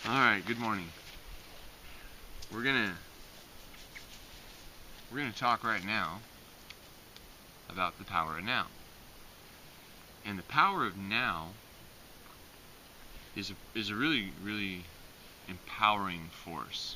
Alright, good morning. We're gonna talk right now about the power of now. And the power of now is a really, really empowering force,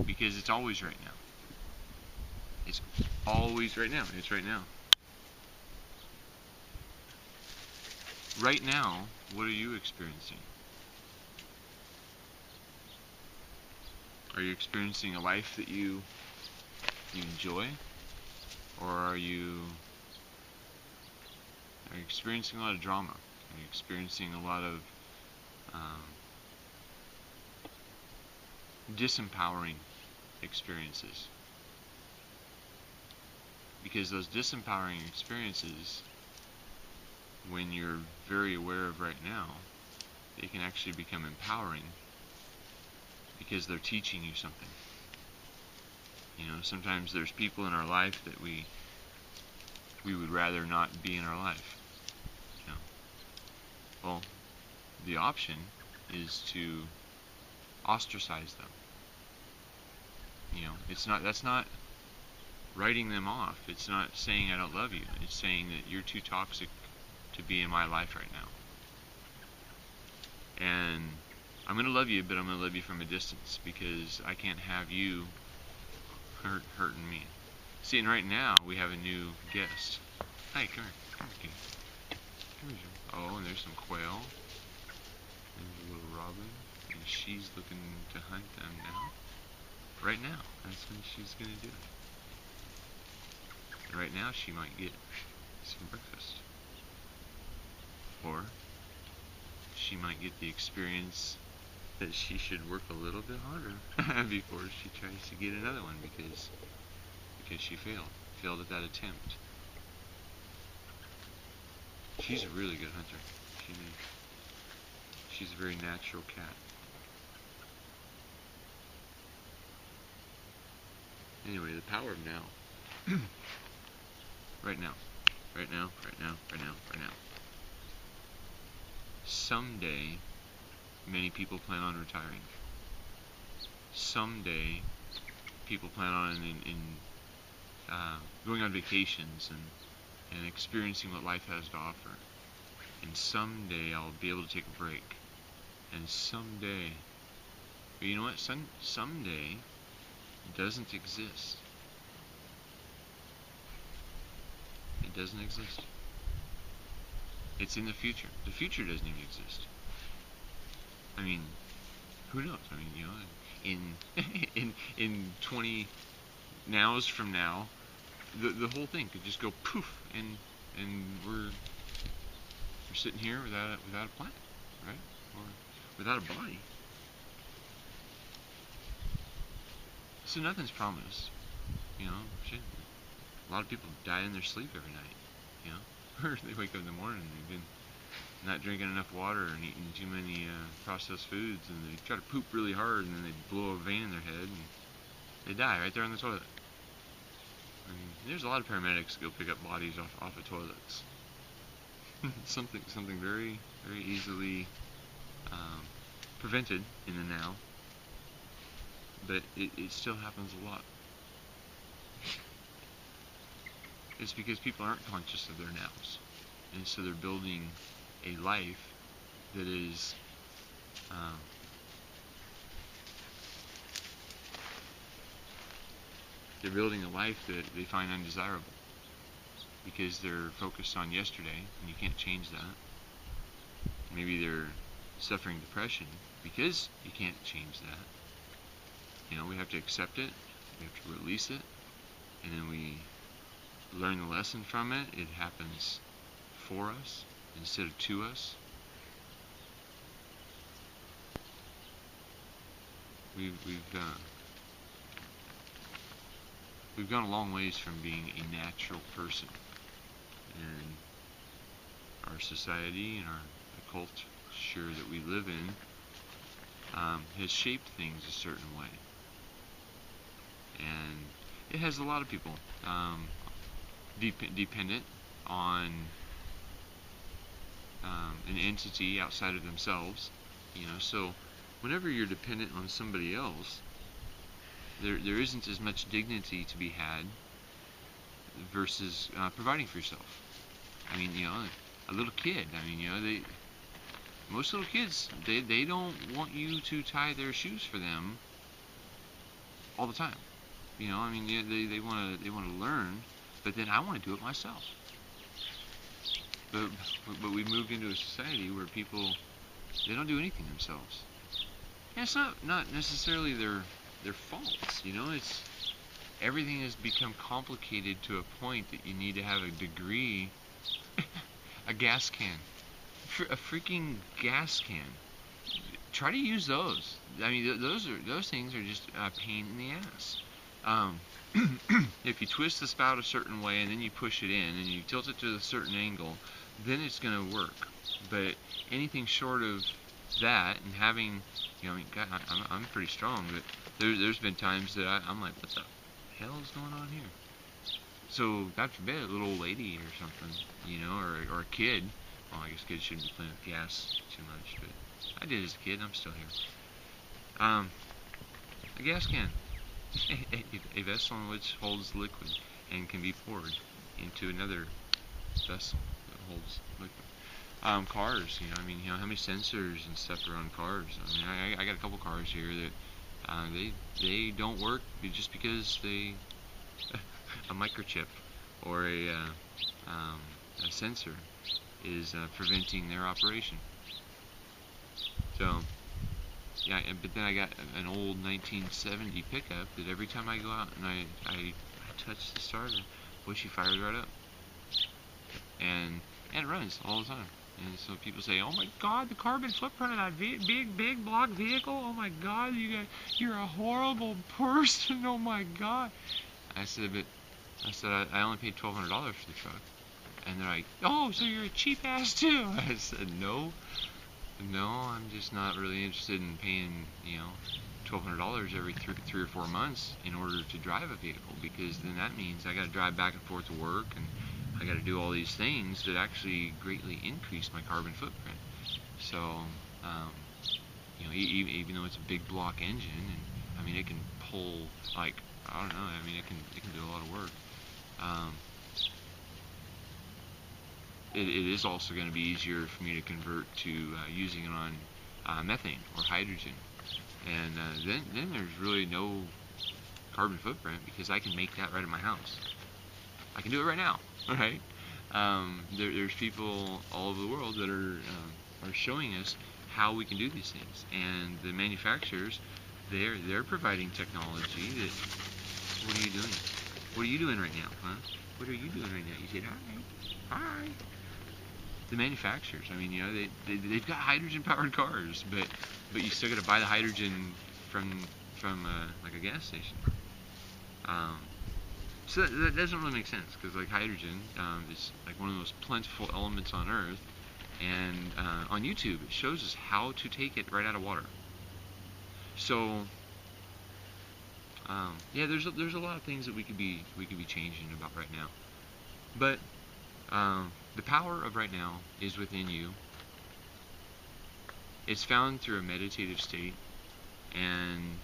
because it's always right now. It's always right now. It's right now. Right now, what are you experiencing? Are you experiencing a life that you enjoy? Or are you experiencing a lot of drama? Are you experiencing a lot of disempowering experiences? Because those disempowering experiences, when you're very aware of right now, they can actually become empowering, because they're teaching you something. You know, sometimes there's people in our life that we would rather not be in our life. You know, well, the option is to ostracize them. You know, that's not writing them off. It's not saying I don't love you. It's saying that you're too toxic to be in my life right now. And I'm going to love you, but I'm going to love you from a distance, because I can't have you hurting me. See, and right now we have a new guest. Hi, come here. Come here, kitty. Come here. Oh, and there's some quail. There's a little robin. And she's looking to hunt them now. Right now. That's when she's going to do it. And right now she might get some breakfast. Or she might get the experience that she should work a little bit harder before she tries to get another one, because she failed at that attempt. She's a really good hunter. She's a very natural cat. Anyway, the power of now. Right now. Right now, right now, right now, right now. Someday, many people plan on retiring. Someday, people plan on going on vacations and experiencing what life has to offer. And someday I'll be able to take a break. And someday, but you know what? Someday doesn't exist. It doesn't exist. It's in the future. The future doesn't even exist. I mean, who knows? I mean, you know, in 20 nows from now, the whole thing could just go poof, and we're sitting here without a planet, right? Or without a body. So nothing's promised. You know, shit. A lot of people die in their sleep every night. You know, or they wake up in the morning and they've been not drinking enough water and eating too many processed foods, and they try to poop really hard, and then they blow a vein in their head and they die right there on the toilet. I mean, there's a lot of paramedics that go pick up bodies off of toilets. something very, very easily prevented in the now, but it still happens a lot. It's because people aren't conscious of their nows, and so they're building a life that is they're building a life that they find undesirable, because they're focused on yesterday, and you can't change that. Maybe they're suffering depression because you can't change that. You know, we have to accept it, we have to release it, and then we learn the lesson from it. It happens for us instead of to us. We've gone a long ways from being a natural person, and our society and the culture that we live in has shaped things a certain way, and it has a lot of people dependent on an entity outside of themselves. You know, so whenever you're dependent on somebody else, there isn't as much dignity to be had versus providing for yourself. I mean, a little kid. I mean, most little kids, they don't want you to tie their shoes for them all the time. I mean, they want to learn, but then I want to do it myself. But we moved into a society where people, they don't do anything themselves. And it's not necessarily their faults. It's everything has become complicated to a point that you need to have a degree. A gas can, a freaking gas can. Try to use those. I mean, those things are just a pain in the ass. If you twist the spout a certain way and then you push it in and you tilt it to a certain angle, then it's going to work. But anything short of that, and having, I mean, God, I'm pretty strong, but there's been times that I'm like, what the hell is going on here? So, God forbid, a little old lady or something, or a kid. Well, I guess kids shouldn't be playing with gas too much, but I did as a kid, and I'm still here. A gas can. A vessel in which holds liquid and can be poured into another vessel that holds liquid. Cars, I mean, how many sensors and stuff are on cars? I mean, I got a couple cars here that they don't work just because a microchip or a sensor is preventing their operation. So, yeah, but then I got an old 1970 pickup that every time I go out and I touch the starter, boy, she fires right up. And it runs all the time. And so people say, oh my God, the carbon footprint of that big block vehicle, oh my God, you're a horrible person, oh my God. I said, I only paid $1,200 for the truck. And they're like, oh, so you're a cheap ass too. I said, no, I'm just not really interested in paying, $1,200 every 3 or 4 months in order to drive a vehicle, because then that means I got to drive back and forth to work, and I got to do all these things that actually greatly increase my carbon footprint. So, even though it's a big block engine, and I mean it can pull, like, I don't know, I mean it can do a lot of work. It is also going to be easier for me to convert to using it on methane or hydrogen, and then there's really no carbon footprint, because I can make that right at my house. I can do it right now, right? There's people all over the world that are showing us how we can do these things, and the manufacturers, they're providing technology that. What are you doing? What are you doing right now, huh? What are you doing right now? You said hi. The manufacturers, I mean, they've got hydrogen-powered cars, but you still got to buy the hydrogen from like a gas station. So that doesn't really make sense, because like hydrogen is like one of the most plentiful elements on Earth, and on YouTube it shows us how to take it right out of water. So yeah, there's a lot of things that we could be changing about right now, but the power of right now is within you. It's found through a meditative state, and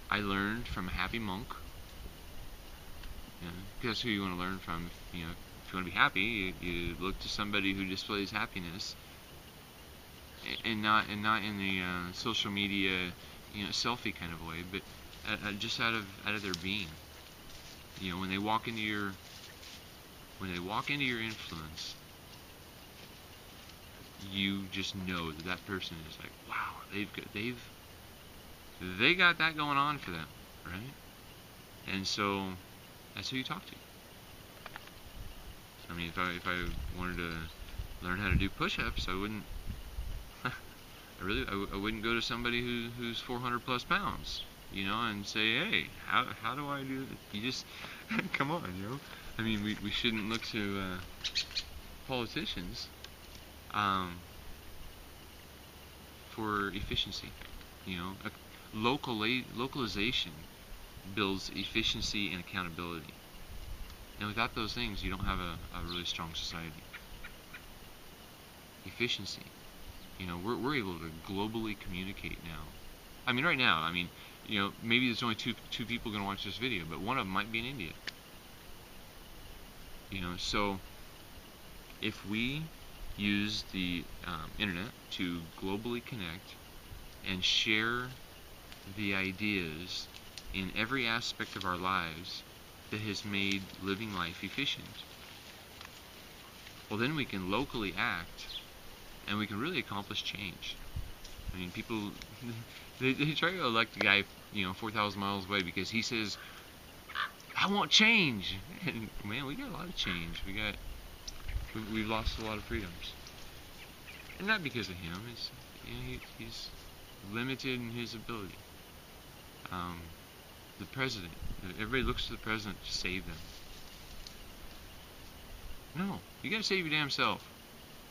I learned from a happy monk. That's who you want to learn from. If you want to be happy, you look to somebody who displays happiness, and not in the social media, selfie kind of way, but just out of their being. When they walk into your influence, you just know that person is like, wow, they got that going on for them, right? And so that's who you talk to. I mean, if I wanted to learn how to do push-ups, I wouldn't. I wouldn't go to somebody who's 400 plus pounds, and say, hey, how do I do this? You just come on, I mean, we shouldn't look to politicians for efficiency. Localization builds efficiency and accountability. And without those things, you don't have a really strong society. Efficiency. We're able to globally communicate now. I mean, right now, maybe there's only two people going to watch this video, but one of them might be in India. So if we use the internet to globally connect and share the ideas in every aspect of our lives that has made living life efficient, well, then we can locally act and we can really accomplish change. I mean, people they try to elect a guy 4,000 miles away because he says, I want change. And man, we got a lot of change. We've lost a lot of freedoms, and not because of him. It's he's limited in his ability. The president. Everybody looks to the president to save them. No, you gotta save your damn self.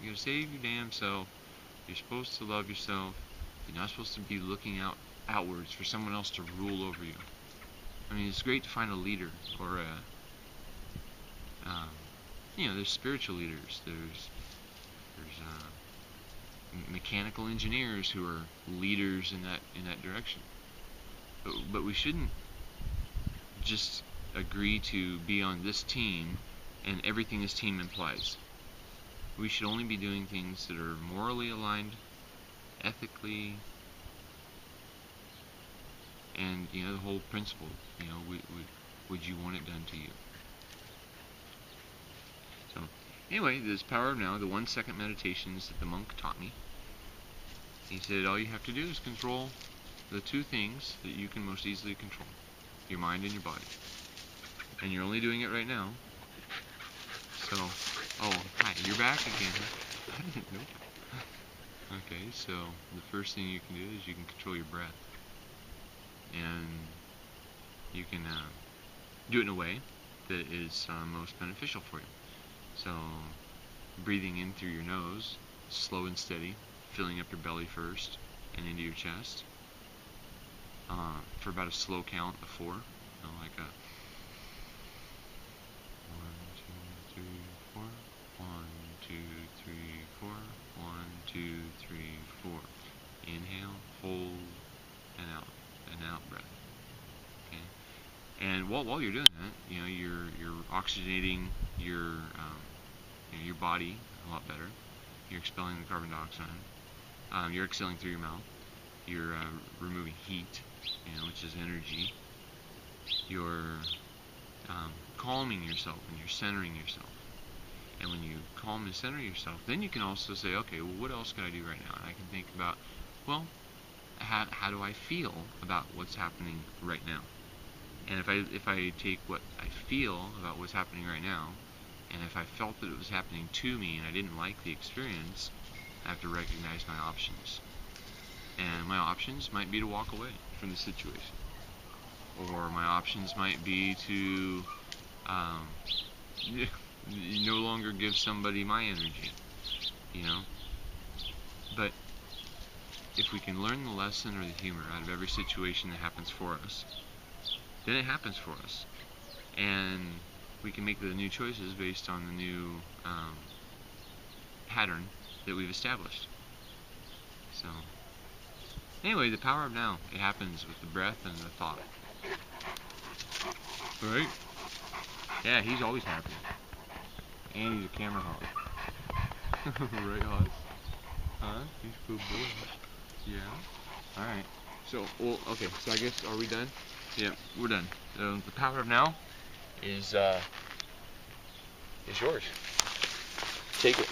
You gotta save your damn self. You're supposed to love yourself. You're not supposed to be looking outwards for someone else to rule over you. I mean, it's great to find a leader or there's spiritual leaders. There's mechanical engineers who are leaders in that direction. But we shouldn't just agree to be on this team and everything this team implies. We should only be doing things that are morally aligned, ethically, and the whole principle. Would you want it done to you? So anyway, this Power of Now, the 1-second meditations that the monk taught me. He said all you have to do is control the two things that you can most easily control: your mind and your body. And you're only doing it right now. So, oh, hi, you're back again. I didn't know. Okay, so the first thing you can do is you can control your breath. And you can do it in a way that is most beneficial for you. So, breathing in through your nose, slow and steady, filling up your belly first and into your chest. For about a slow count of 4, like a 1, 2, 3, 4, 1, 2, 3, 4, 1, 2, 3, 4. Inhale, hold, and out breath. Okay, and while you're doing that, you're oxygenating your body a lot better. You're expelling the carbon dioxide. You're exhaling through your mouth. You're removing heat, which is energy. You're calming yourself and you're centering yourself. And when you calm and center yourself, then you can also say, okay, well, what else can I do right now? And I can think about, well, how do I feel about what's happening right now? And if I take what I feel about what's happening right now, and if I felt that it was happening to me and I didn't like the experience, I have to recognize my options. And my options might be to walk away from the situation. Or my options might be to no longer give somebody my energy. But if we can learn the lesson or the humor out of every situation that happens for us, then it happens for us. And we can make the new choices based on the new pattern that we've established. So, anyway, the power of now, it happens with the breath and the thought. Right? Yeah, he's always happy. And he's a camera hog. Right, Hoss? Huh? He's a good boy. Yeah? Alright. So, okay, so I guess, are we done? Yeah, we're done. The power of now is yours. Take it.